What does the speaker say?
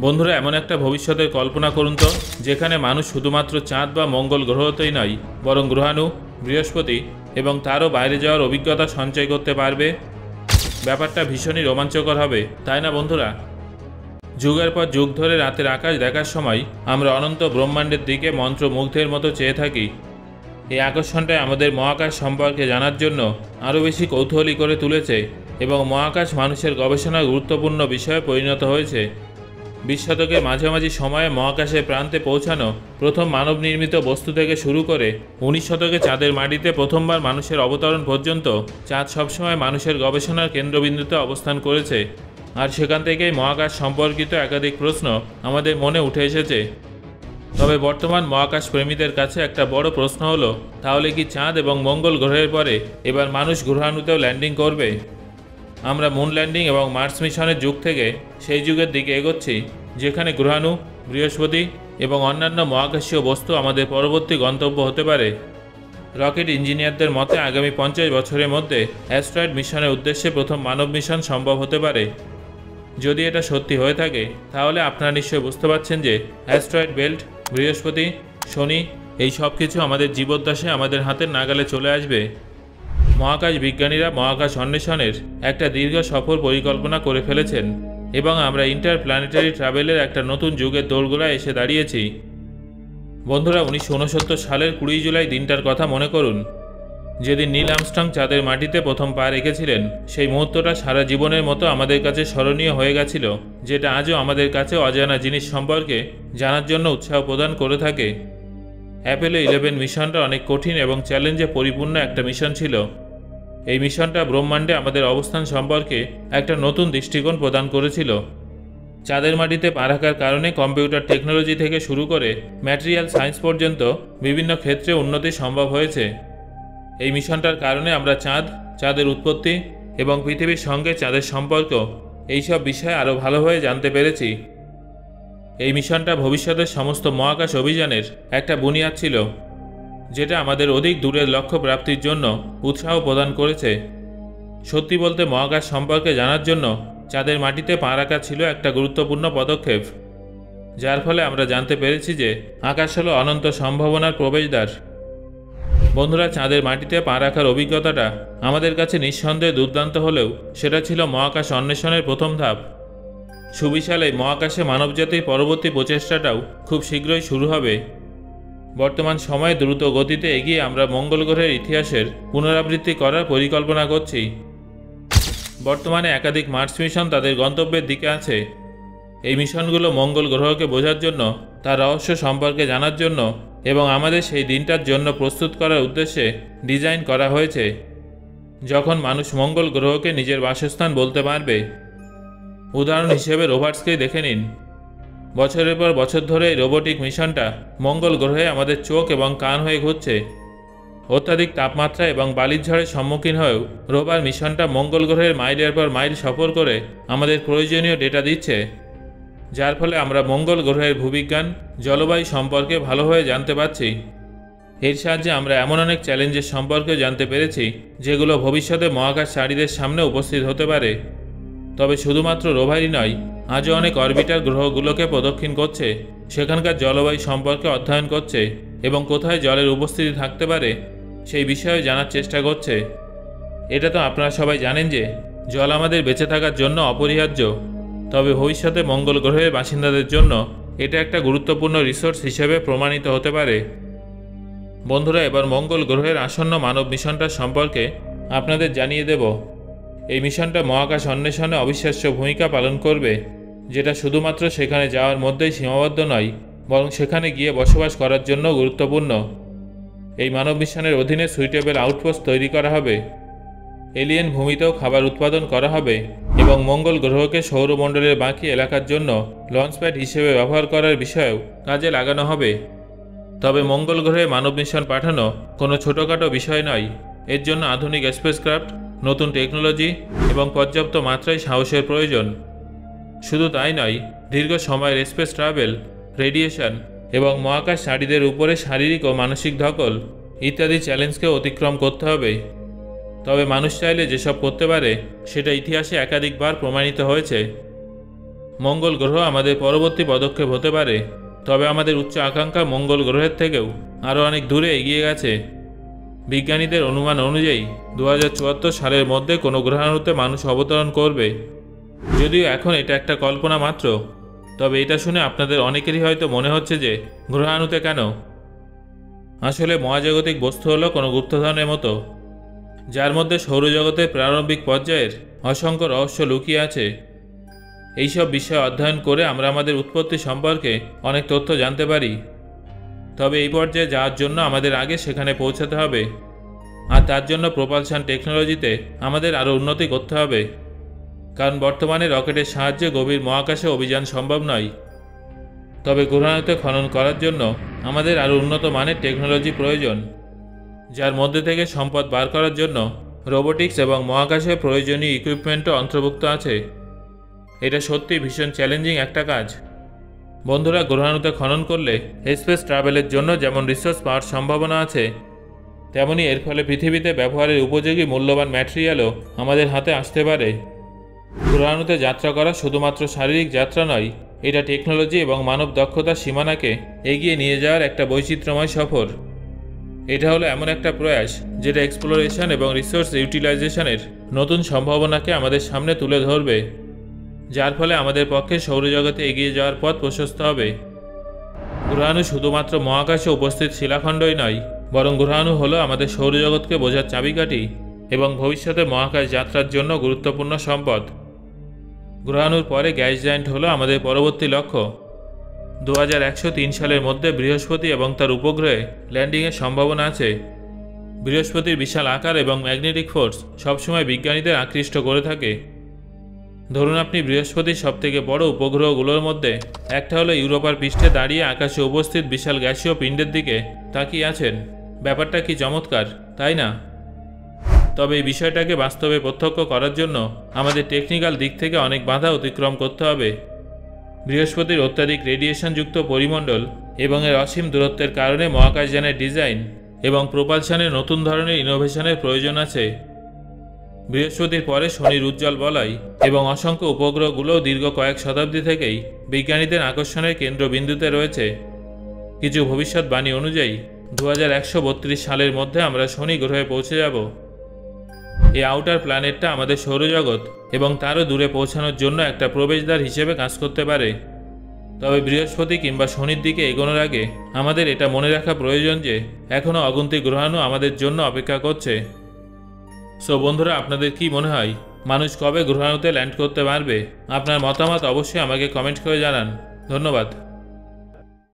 বন্ধুরা, এমন একটা ভবিষ্যতের কল্পনা করুন তো, যেখানে মানুষ শুধুমাত্র চাঁদ বা মঙ্গল গ্রহতেই নয়, বরং গ্রহাণু, বৃহস্পতি এবং তারও বাইরে যাওয়ার অভিজ্ঞতা সঞ্চয় করতে পারবে। ব্যাপারটা ভীষণই রোমাঞ্চকর হবে, তাই না বন্ধুরা? যুগের পর যুগ ধরে রাতের আকাশ দেখার সময় আমরা অনন্ত ব্রহ্মাণ্ডের দিকে মন্ত্রমুগ্ধের মতো চেয়ে থাকি। এই আকর্ষণটাই আমাদের মহাকাশ সম্পর্কে জানার জন্য আরও বেশি কৌতূহলী করে তুলেছে এবং মহাকাশ মানুষের গবেষণার গুরুত্বপূর্ণ বিষয়ে পরিণত হয়েছে। 20 শতকের মাঝামাঝি সময়ে মহাকাশের প্রান্তে পৌঁছানো প্রথম মানব নির্মিত বস্তু থেকে শুরু করে 19 শতকে চাঁদের মাটিতে প্রথমবার মানুষের অবতরণ পর্যন্ত চাঁদ সবসময় মানুষের গবেষণার কেন্দ্রবিন্দুতে অবস্থান করেছে। আর সেখান থেকেই মহাকাশ সম্পর্কিত একাধিক প্রশ্ন আমাদের মনে উঠে এসেছে। তবে বর্তমান মহাকাশ প্রেমীদের কাছে একটা বড় প্রশ্ন হলো, তাহলে কি চাঁদ এবং মঙ্গল গ্রহের পরে এবার মানুষ গ্রহাণুতেও ল্যান্ডিং করবে? আমরা মুন ল্যান্ডিং এবং মার্স মিশনের যুগ থেকে সেই যুগের দিকে এগোচ্ছি, যেখানে গ্রহাণু, বৃহস্পতি এবং অন্যান্য মহাকাশীয় বস্তু আমাদের পরবর্তী গন্তব্য হতে পারে। রকেট ইঞ্জিনিয়ারদের মতে আগামী 50 বছরের মধ্যে অ্যাস্ট্রয়েড মিশনের উদ্দেশ্যে প্রথম মানব মিশন সম্ভব হতে পারে। যদি এটা সত্যি হয়ে থাকে, তাহলে আপনারা নিশ্চয়ই বুঝতে পারছেন যে অ্যাস্ট্রয়েড বেল্ট, বৃহস্পতি, শনি, এই সব কিছু আমাদের জীবদ্দশায় আমাদের হাতের নাগালে চলে আসবে। মহাকাশ বিজ্ঞানীরা মহাকাশ অন্বেষণের একটা দীর্ঘ সফর পরিকল্পনা করে ফেলেছেন এবং আমরা ইন্টারপ্ল্যানেটারি ট্রাভেলের একটা নতুন যুগের দোরগোড়ায় এসে দাঁড়িয়েছি। বন্ধুরা, 1969 সালের 20 জুলাই দিনটার কথা মনে করুন, যেদিন নীল আর্মস্ট্রং চাঁদের মাটিতে প্রথম পা রেখেছিলেন। সেই মুহূর্তটা সারা জীবনের মতো আমাদের কাছে স্মরণীয় হয়ে গেছিল, যেটা আজও আমাদের কাছে অজানা জিনিস সম্পর্কে জানার জন্য উৎসাহ প্রদান করে থাকে। অ্যাপোলো 11 মিশনটা অনেক কঠিন এবং চ্যালেঞ্জে পরিপূর্ণ একটা মিশন ছিল। এই মিশনটা ব্রহ্মাণ্ডে আমাদের অবস্থান সম্পর্কে একটা নতুন দৃষ্টিকোণ প্রদান করেছিল। চাঁদের মাটিতে পা রাখার কারণে কম্পিউটার টেকনোলজি থেকে শুরু করে ম্যাটেরিয়াল সায়েন্স পর্যন্ত বিভিন্ন ক্ষেত্রে উন্নতি সম্ভব হয়েছে। এই মিশনটার কারণে আমরা চাঁদ, চাঁদের উৎপত্তি এবং পৃথিবীর সঙ্গে চাঁদের সম্পর্ক, এইসব বিষয়ে আরও ভালোভাবে জানতে পেরেছি। এই মিশনটা ভবিষ্যতের সমস্ত মহাকাশ অভিযানের একটা বুনিয়াদ ছিল, যেটা আমাদের অধিক দূরের লক্ষ্য প্রাপ্তির জন্য উৎসাহ প্রদান করেছে। সত্যি বলতে, মহাকাশ সম্পর্কে জানার জন্য চাঁদের মাটিতে পা রাখা ছিল একটা গুরুত্বপূর্ণ পদক্ষেপ, যার ফলে আমরা জানতে পেরেছি যে আকাশ হলো অনন্ত সম্ভাবনার প্রবেশদ্বার। বন্ধুরা, চাঁদের মাটিতে পা রাখার অভিজ্ঞতাটা আমাদের কাছে নিঃসন্দেহে দুর্দান্ত হলেও সেটা ছিল মহাকাশ অন্বেষণের প্রথম ধাপ। সুবিশাল এই মহাকাশে মানবজাতির পরবর্তী প্রচেষ্টাটাও খুব শীঘ্রই শুরু হবে। বর্তমান সময়ে দ্রুত গতিতে এগিয়ে আমরা মঙ্গল গ্রহের ইতিহাসের পুনরাবৃত্তি করার পরিকল্পনা করছি। বর্তমানে একাধিক মার্স মিশন তাদের গন্তব্যের দিকে আছে। এই মিশনগুলো মঙ্গল গ্রহকে বোঝার জন্য, তার রহস্য সম্পর্কে জানার জন্য এবং আমাদের সেই দিনটার জন্য প্রস্তুত করার উদ্দেশ্যে ডিজাইন করা হয়েছে, যখন মানুষ মঙ্গল গ্রহকে নিজের বাসস্থান বলতে পারবে। উদাহরণ হিসেবে রোভার্সকেই দেখে নিন। বছরের পর বছর ধরে এই রোবোটিক মিশনটা মঙ্গল গ্রহে আমাদের চোখ এবং কান হয়ে ঘুরছে। অত্যাধিক তাপমাত্রা এবং বালির ঝড়ের সম্মুখীন হয়েও রোভার মিশনটা মঙ্গল গ্রহের মাইলের পর মাইল সফর করে আমাদের প্রয়োজনীয় ডেটা দিচ্ছে, যার ফলে আমরা মঙ্গল গ্রহের ভূবিজ্ঞান, জলবায়ু সম্পর্কে ভালোভাবে জানতে পারছি। এর সাহায্যে আমরা এমন অনেক চ্যালেঞ্জের সম্পর্কে জানতে পেরেছি, যেগুলো ভবিষ্যতে মহাকাশচারীদের সামনে উপস্থিত হতে পারে। তবে শুধুমাত্র রোভারই নয়, আজও অনেক অরবিটার গ্রহগুলোকে প্রদক্ষিণ করছে, সেখানকার জলবায়ু সম্পর্কে অধ্যয়ন করছে এবং কোথায় জলের উপস্থিতি থাকতে পারে সেই বিষয়ে জানার চেষ্টা করছে। এটা তো আপনারা সবাই জানেন যে জল আমাদের বেঁচে থাকার জন্য অপরিহার্য, তবে ভবিষ্যতে মঙ্গল গ্রহের বাসিন্দাদের জন্য এটা একটা গুরুত্বপূর্ণ রিসোর্স হিসেবে প্রমাণিত হতে পারে। বন্ধুরা, এবার মঙ্গল গ্রহের আসন্ন মানব মিশনটা সম্পর্কে আপনাদের জানিয়ে দেব। এই মিশনটা মহাকাশ অন্বেষণে অবিশ্বাস্য ভূমিকা পালন করবে, যেটা শুধুমাত্র সেখানে যাওয়ার মধ্যেই সীমাবদ্ধ নয়, বরং সেখানে গিয়ে বসবাস করার জন্য গুরুত্বপূর্ণ। এই মানব মিশনের অধীনে সুইটেবল আউটপোস্ট তৈরি করা হবে, এলিয়েন ভূমিতেও খাবার উৎপাদন করা হবে এবং মঙ্গল গ্রহকে সৌরমণ্ডলের বাকি এলাকার জন্য লঞ্চপ্যাড হিসেবে ব্যবহার করার বিষয়েও কাজে লাগানো হবে। তবে মঙ্গল গ্রহে মানব মিশন পাঠানো কোনো ছোটোখাটো বিষয় নয়। এর জন্য আধুনিক স্পেসক্রাফট, নতুন টেকনোলজি এবং পর্যাপ্ত মাত্রায় সাহসের প্রয়োজন। শুধু তাই নয়, দীর্ঘ সময়ের স্পেস ট্রাভেল, রেডিয়েশন এবং মহাকাশচারীদের উপরে শারীরিক ও মানসিক ধকল ইত্যাদি চ্যালেঞ্জকে অতিক্রম করতে হবে। তবে মানুষ চাইলে যেসব করতে পারে সেটা ইতিহাসে একাধিকবার প্রমাণিত হয়েছে। মঙ্গল গ্রহ আমাদের পরবর্তী পদক্ষেপ হতে পারে, তবে আমাদের উচ্চ আকাঙ্ক্ষা মঙ্গল গ্রহের থেকেও আরও অনেক দূরে এগিয়ে গেছে। বিজ্ঞানীদের অনুমান অনুযায়ী 2074 সালের মধ্যে কোনো গ্রহাণুতে মানুষ অবতরণ করবে। যদিও এখন এটা একটা কল্পনা মাত্র, তবে এটা শুনে আপনাদের অনেকেরই হয়তো মনে হচ্ছে যে গ্রহাণুতে কেন? আসলে মহাজাগতিক বস্তু হলো কোনো গুপ্তধনের মতো, যার মধ্যে সৌরজগতের প্রারম্ভিক পর্যায়ের অসংখ্য রহস্য লুকিয়ে আছে। এইসব বিষয় অধ্যয়ন করে আমরা আমাদের উৎপত্তি সম্পর্কে অনেক তথ্য জানতে পারি। তবে এই পর্যায়ে যাওয়ার জন্য আমাদের আগে সেখানে পৌঁছাতে হবে, আর তার জন্য প্রপালশন টেকনোলজিতে আমাদের আরও উন্নতি করতে হবে। কারণ বর্তমানে রকেটের সাহায্যে গভীর মহাকাশে অভিযান সম্ভব নয়। তবে গ্রহাণুতে খনন করার জন্য আমাদের আরও উন্নত মানের টেকনোলজি প্রয়োজন, যার মধ্যে থেকে সম্পদ বার করার জন্য রোবোটিক্স এবং মহাকাশে প্রয়োজনীয় ইকুইপমেন্টও অন্তর্ভুক্ত আছে। এটা সত্যি ভীষণ চ্যালেঞ্জিং একটা কাজ। বন্ধুরা, গ্রহাণুতে খনন করলে স্পেস ট্রাভেলের জন্য যেমন রিসোর্স পাওয়ার সম্ভাবনা আছে, তেমনি এর ফলে পৃথিবীতে ব্যবহারের উপযোগী মূল্যবান ম্যাটেরিয়ালও আমাদের হাতে আসতে পারে। গ্রহাণুতে যাত্রা করা শুধুমাত্র শারীরিক যাত্রা নয়, এটা টেকনোলজি এবং মানব দক্ষতার সীমানাকে এগিয়ে নিয়ে যাওয়ার একটা বৈচিত্র্যময় সফর। এটা হলো এমন একটা প্রয়াস যেটা এক্সপ্লোরেশন এবং রিসোর্স ইউটিলাইজেশনের নতুন সম্ভাবনাকে আমাদের সামনে তুলে ধরবে, যার ফলে আমাদের পক্ষে সৌরজগতে এগিয়ে যাওয়ার পথ প্রশস্ত হবে। গ্রহাণু শুধুমাত্র মহাকাশে উপস্থিত শিলাখণ্ডই নয়, বরং গ্রহাণু হলো আমাদের সৌরজগৎকে বোঝার চাবিকাঠি এবং ভবিষ্যতে মহাকাশ যাত্রার জন্য গুরুত্বপূর্ণ সম্পদ। গ্রহাণুর পরে গ্যাস জায়ান্ট হলো আমাদের পরবর্তী লক্ষ্য। 2103 সালের মধ্যে বৃহস্পতি এবং তার উপগ্রহে ল্যান্ডিংয়ের সম্ভাবনা আছে। বৃহস্পতির বিশাল আকার এবং ম্যাগনেটিক ফোর্স সবসময় বিজ্ঞানীদের আকৃষ্ট করে থাকে। ধরুন আপনি বৃহস্পতির সবথেকে বড় উপগ্রহগুলোর মধ্যে একটা হলো ইউরোপার পৃষ্ঠে দাঁড়িয়ে আকাশে উপস্থিত বিশাল গ্যাসীয় পিণ্ডের দিকে তাকিয়ে আছেন। ব্যাপারটা কি চমৎকার, তাই না? তবে এই বিষয়টাকে বাস্তবে প্রত্যক্ষ করার জন্য আমাদের টেকনিক্যাল দিক থেকে অনেক বাধা অতিক্রম করতে হবে। বৃহস্পতির অত্যাধিক রেডিয়েশনযুক্ত পরিমণ্ডল এবং এর অসীম দূরত্বের কারণে মহাকাশযানের ডিজাইন এবং প্রপালশনের নতুন ধরনের ইনোভেশনের প্রয়োজন আছে। বৃহস্পতির পরে শনির উজ্জ্বল বলয় এবং অসংখ্য উপগ্রহগুলোও দীর্ঘ কয়েক শতাব্দী থেকেই বিজ্ঞানীদের আকর্ষণের কেন্দ্রবিন্দুতে রয়েছে। কিছু ভবিষ্যৎবাণী অনুযায়ী 2132 সালের মধ্যে আমরা শনি গ্রহে পৌঁছে যাব। এই আউটার প্ল্যানেটটা আমাদের সৌরজগৎ এবং তারও দূরে পৌঁছানোর জন্য একটা প্রবেশদ্বার হিসেবে কাজ করতে পারে। তবে বৃহস্পতি কিংবা শনির দিকে এগোনোর আগে আমাদের এটা মনে রাখা প্রয়োজন যে এখনও অগুন্তি গ্রহাণু আমাদের জন্য অপেক্ষা করছে। সো বন্ধুরা, আপনাদের কি মনে হয় মানুষ কবে গ্রহাণুতে ল্যান্ড করতে পারবে? আপনার মতামত অবশ্যই আমাকে কমেন্ট করে জানান। ধন্যবাদ।